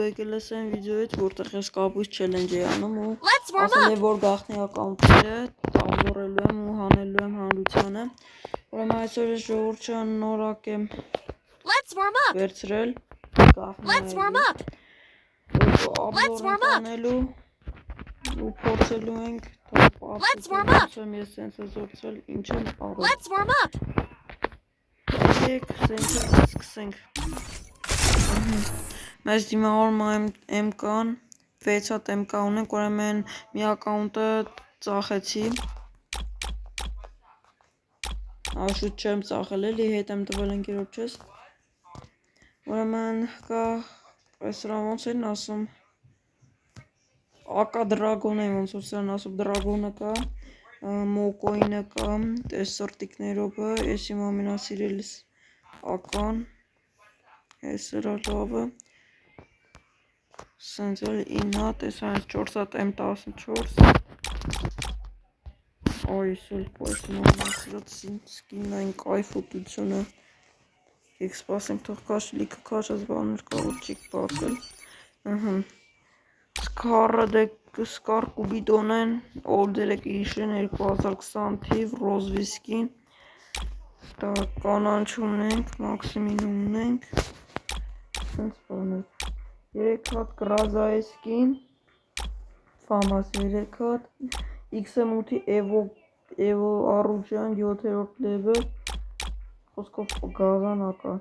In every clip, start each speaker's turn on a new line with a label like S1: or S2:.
S1: եկել ես այն վիդեոից, որտեղ ես կապույտ չելենջ էի անում ու ասել եմ, որ գաղտնի ակաունտները տավզորելու եմ ու հանելու եմ հանրությանը։ Ուրեմն այսօր ես ժողովուրդ շնորհակ եմ վերցրել գաղտնի անելու ու փորձելու ենք պատմեմ ես սենց զորցրել ինչ եմ արել։ Եկեք սկսենք։ Մեզ դիմավորում MK-ն 6 հատ MK ունենք, ուրեմն մի ակաունտը ծախեցի։ Շուտ չեմ ծախել էլի, հետ եմ տվել ընկերոջս։ Ուրեմն կա, այսրա ոնց են ասում, ակա դրագոն է ոնց որ սրան ասում, դրագոնը կա, մոկոինը կա, տես սրտիկներովը, ես իմ ամենասիրելիս ական, ես սրա լավը, սենց էլ 9 հատ, ես այնց 4 հատ M14, այս էլ պայս իմ ամենասիրած սկինն այն կայֆոտությունը, եկ սպասենք թող կաշ լիքը կաշած բաներ կա, որ չիք պարկել, Սկար կուբիդոն են, Old Electrician 2020 թիվ, Rose Whisky-ն, կանանչ ունենք, Maximին ունենք, սենց բաներ, 3 հատ Grazaiskին, Famas 3 հատ, XM8-ի Evo առուջյան 7-րդ level, խոսքով գազանակա,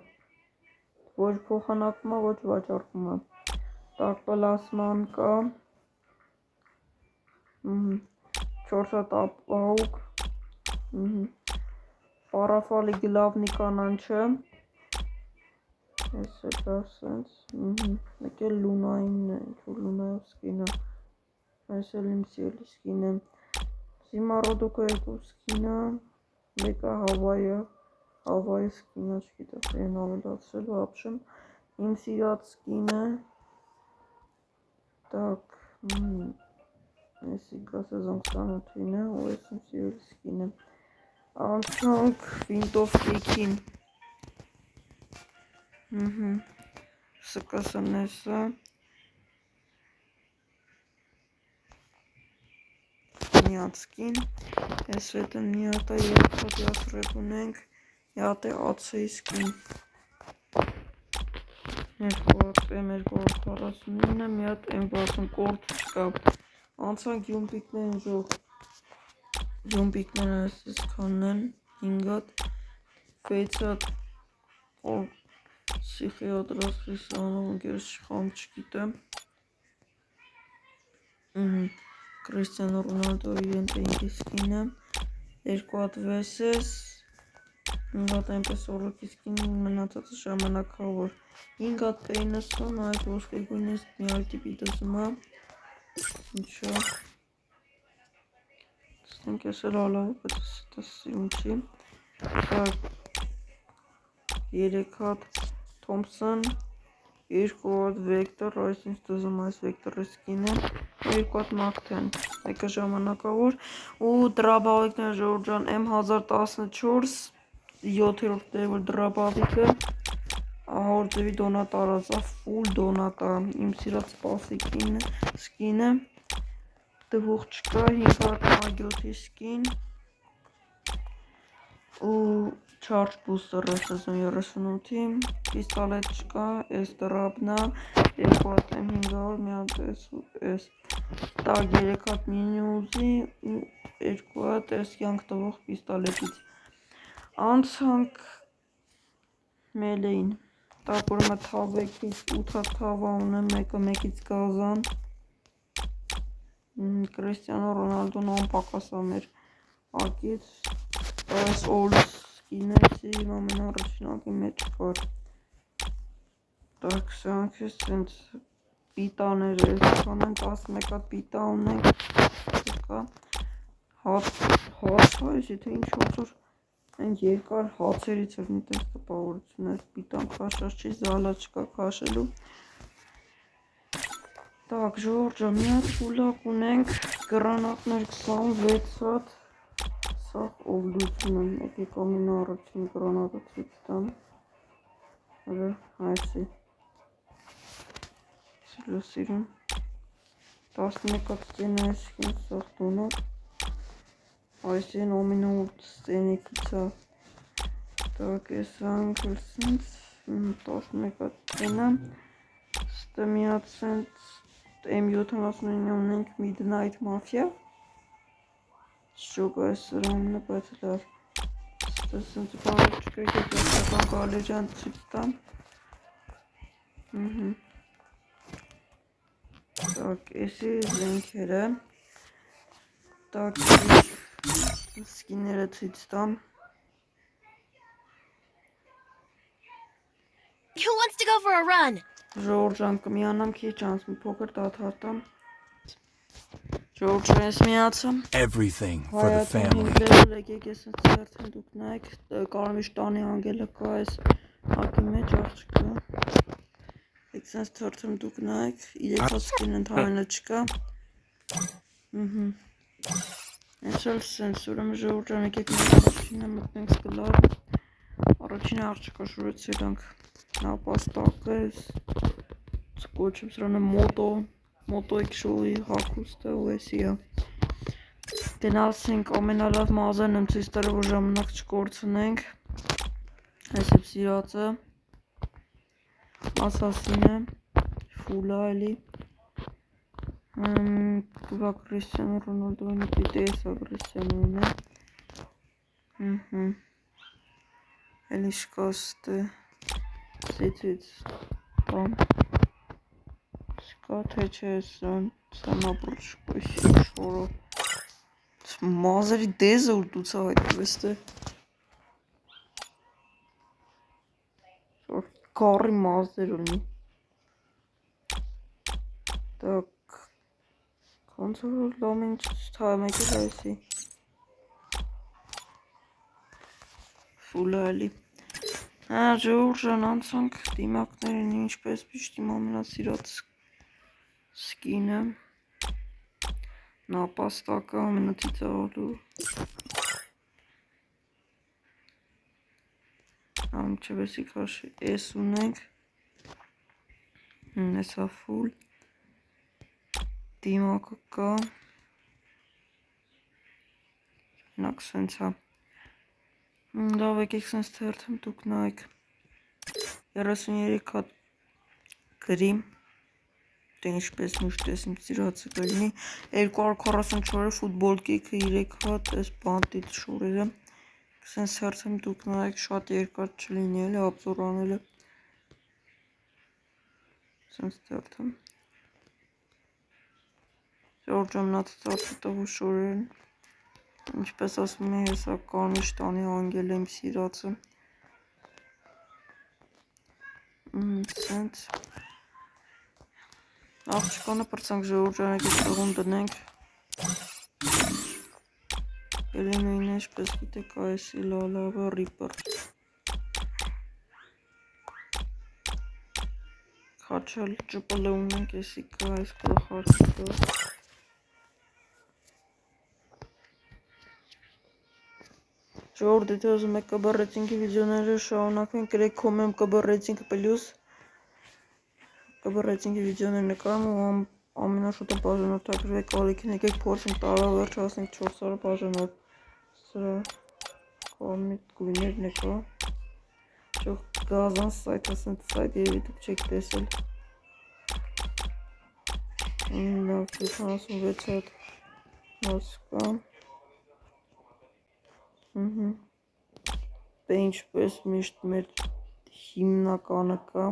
S1: ոչ փոխանակում է, ոչ վաճառքում է, տակ պլասման կա, 4 հատ ապաուկ, պարաֆալի գլավնի կանանչը, ես է կա սենց, մեկ էլ լունայինն է, ինչ-որ լունայով սկինը, այս էլ իմ սիրելի սկինը, Զիմարոդոկը երկու սկինը, մեկը Հավայի սկինը, չգիտեմ, են ավելացրել, վապշն, իմ սիրած սկինը, տակ, եսի կա սեզոն 28-ին է, ու ես իմ սիրելի սկինը, անցանք վինտովկեիքին, սկսնեսը, մի հատ սկին, ես վետը մի հատա 2 հատ յասրեպ ունենք, մի հատ է ացեի սկին, 2 հատ M249, մի հատ M60 կորդ չկա, անցանք յումպիկներին ժող, յումպիկները ես կանն են, 5 հատ, 6 հատ, սիխիատրասվի սանով ընկերս չխանք չգիտեմ, Կրիստիանո Ռոնալդոյի ենտենքի սկինը, 2 հատ վեսես, 5 հատ այնպես օրոքի սկին մնացածը ժամանակավոր, 5 հատ P90, այդ ոսկե գույնից մի այլ տիպի դզմա, ինչա, ստենք ես էլ ալավը, բայց ես սիրում չի, 3 հատ Thompson, 2 հատ Vector, այս ինձ դզում այս Vector-ի սկինը, 2 հատ Mac-10, մեկը ժամանակավոր, ու դրաբավիկները ժողջան M1014, 7-րդ level դրաբավիկը, ահոր ձևի դոնատ արածա, full դոնատա, իմ սիրած սպասիկին սկինը, դվուղ չկա, 5 հատ Maggiot-ի սկին, ու Charge Booster-ը սեզոն 38-ի, պիստալետ չկա, ես դրաբնա, 2 հատ M500, մի հատ S, տակ 3 հատ Mini-Uzi, ու 2 հատ S յանք տվող պիստալետից, անցանք Melee-ին, տակ ուրեմն թավեքից 8 հատ թավա ունեմ, մեկը մեկից գազան, Կրիստիանո Ռոնալդոն անպակասա մեր ակից, այս old սկինը իմ ամենառաջնակի մեջ կար, տակ սրանք ես սենց պիտաներ ես կանեն, 11 հատ պիտա ունենք, հաց, եթե ինչ ոնց որ այն երկար հացերից էր մի տես տպավորություն էր, պիտան քաշած չի, զալա չկա քաշելու, տակ ժողջա մի հատ պուլակ ունենք, գրանատներ 26 հատ, սաղ օվլություն եմ, եկեք ամեն առաջին գրանատը ցույց տամ, այսի, սիրուն 11-րդ սցենայսկին սախտունով այսին ամենուր սցենիկիցա так есանք լսենց 11-րդ սցենա ստմիացենց M79 ունենք Midnight Mafia շոկ այս սրամն է բայց լավ ստեսենց բարդ չկա գետական կալեջան ցույց տամ Так, էսի զենքերը Так, սկիները ցույց տամ
S2: Who wants to go for a run?
S1: Ժորժան կմիանամ քիչ անց մի փոքր դադարտամ Ժորժը ես միացամ
S3: Everything for the family.
S1: Եկեք ես ծերթեն դուք նայեք կարմիր տանի անգելը կա այս հակի մեջ աղջկա Եք սենց թրթում դուք նայեք իրեքոց սկին ընդհանրը չկա Ես էլ սենց ուրեմն ժողջան եկեք մեր առաջինը մտնենք սկլար Առաջինը աղջկա շուրեց երանք նապաստակը ես Կոչում սրանը մոտոյք շողի հակուստը ու էսիա Գնալսենք ամենալավ մազան եմ ցույց տալու որ ժամանակ չկորցնենք Այսիպ սիրածը Ասասինը Ֆուլա էլի Կվա Կրիստիանո Ռոնալդոյնը պիտի էսա Կրիստիանոյն է Էլի շկաստը Սեցից Բամ Շկա թե չէ սան Սանապրոչ շորո Մազերի դեզը ուր դուցա հայտվեստ է Կարի մազեր ունի Так Ոնցոր լոմին չթայմ եկել այսի Ֆուլա էլի Ժողջան անցանք դիմակներին ինչպես պիշտիմ ամենասիրած սկինը Նապաստակը ամենաթիծաղալու Ամչևեսի կաշի էս ունենք Էսա ֆուլ Դիմակը կա Նակ սենց հա Լավ եկեք սենց թերթեմ դուք նայք 33 հատ գրիմ Դե ինչպես միշտ ես իմ ծիրացը կլինի 244 ֆուտբոլ կեքը 3 հատ ես բանտից շուրերը Սենց թերթեմ դուք նայք շատ երկար չլինի էլի աբզոր անելը Սենց թերթեմ Ժորջամնացը ծարդը տղու շորերն Ինչպես ասում է հեսա կանիշ տանի անգել եմ սիրացը Սենց Աղջկանը պրծանք ժողջանեք ես տղում դնենք Էլի նույն էշպես գիտեք այսի լալավը ռիպր Քաչալ ճպլը ունենք եսի կա այս կլխարկի կա Ժողորդ եթե ուզում եք կբ ռեյտինգի վիդեոները շարունակվեն գրեք կոմեմ կբ ռեյտինգ պլյուս կբ ռեյտինգի վիդեոներ նկարում ու ամենաշոտը բաժանորդագրվեք ալիքին եկեք փորձենք տարավերջ հասնենք 400 բաժանորդ Սրա կամիտ գույներն է կա Ճող գազան սայթ ասենց սայթ երևի դուք չեք տեսել Լավ 76 հատ մաս կա Դե ինչպես միշտ մեր հիմնականը կա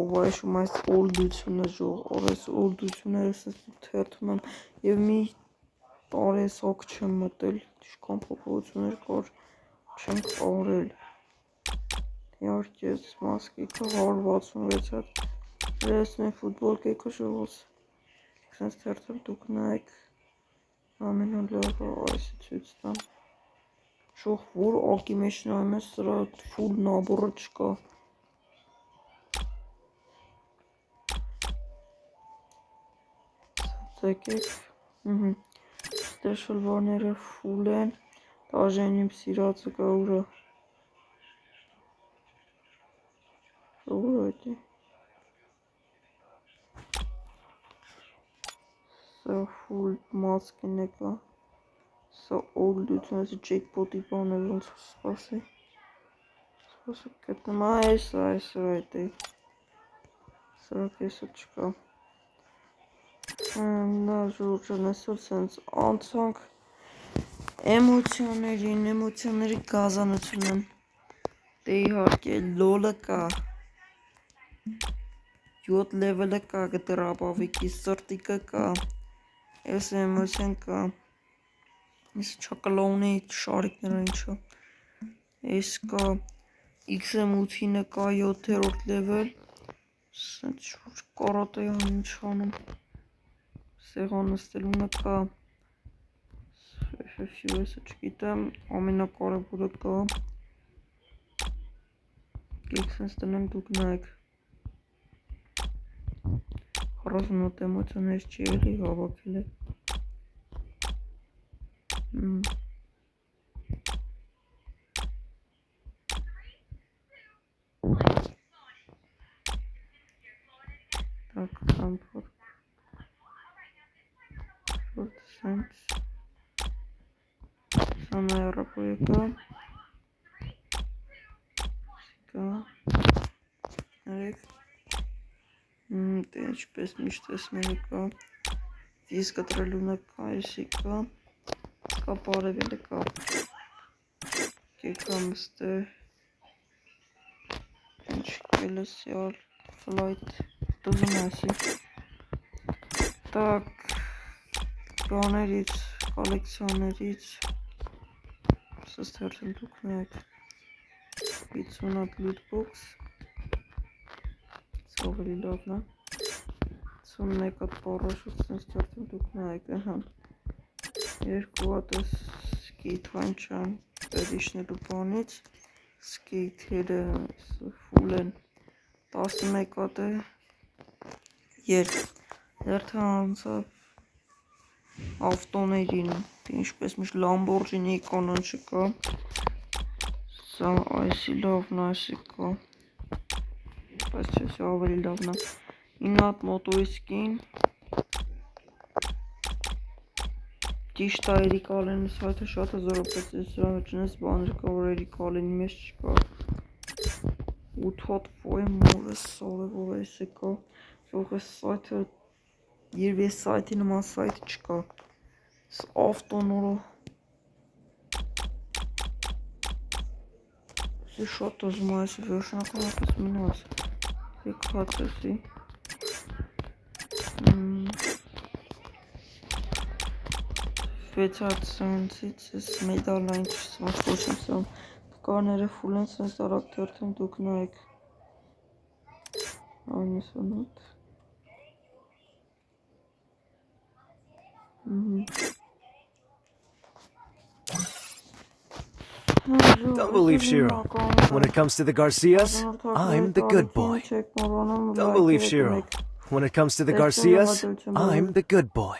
S1: Ով այշում այս օլդությունը ժողոր այս օլդությունը ես թերթում եմ և մի տարես հոք չեմ մտել Իշքան փոփոխություններ կար չենք արել Իարկ ես մաս կեքը 166 հատ Ռեսնեն ֆուտբոլ կեքը ժողոս Սենց թերթում դուք նայք Ամենալավը այսի ցույց տամ Շող որ ակի մեջ նայում ես սրա ֆուլ նաբորը չկա Եկեք Ստեր շլվարները ֆուլ են Դաժեն իմ սիրածը կա ուրա Շողոր այդի Այստեղ full մասկին է կա։ Սա օգլությունից ջեքպոտի բան է ոնց սպասի։ Սպասը գտնեմ, այս այդ է։ Սրա կեսը չկա։ Նա ժուրջն այսօր սենց անցանք էմոցիաների գազանությունն դե իհարկե լոլը կա 7 լևելը կա գտրապավիկի սրտիկը կա այս էմոցիան կա այս չակլոնի շարիկները ինչա այս կա XM8-ը կա 7-րդ լևել սենց կարատե ինչ անում սեղան նստելունը կա FFUS-ը չգիտեմ ամենակարևորը կա Գեք սենց տնեմ դուք նայեք 48 էմոցիաներ չի էլի հավաքել է Так, comfort sense Самая рабоյка Սիկա Արեք Դե ինչպես միշտ տեսնելը կա Վիզ կտրելունը կա էսի կա Կա բարևելը կա Կեկամ ստե Ինչ կելեսյալ Flight Դուզում ասի Так Բաներից Կոլեկցիաներից Սստերդում դուք նայեք 50 հատ lootbox Սովելի լավն է 51 հատ պարաշուտ սստերդում դուք նայեք երկու հատ ես սկեյթվան չան պետիշնելու բանից սկեյթերը ֆուլ են 11 հատ է երթը անցավ ավտոներին ինչպես միշտ Lamborghini կանոն չկա սա այսի լավն այսի կա բայց չէ սա ավելի լավն է 9 հատ մոտոյի սկին ճիշտ է Էրիկ Ալենի սայթը շատ է զորոպես սրա մեջնես բաներ կա որ Էրիկ Ալենի մեջ չկա 8 հատ ֆոյմ մորը սարևոր այսը կա Ող այս սայթը երբ ես սայթի նման սայթ չկա ավտոնորը Սի շատ ուզում այս վերջնական ապս մինած Եկ հաց էսի Վեցած սանցից ես մեդալային չսված ոչմ սան Կարները ֆուլ են սենց արակ թերթում դուք նայեք Այնիսանոտ
S3: Don't believe Shiro. When it comes to the Garcias, I'm the good boy. Don't believe Shiro. When it comes to the Garcias, I'm the good boy.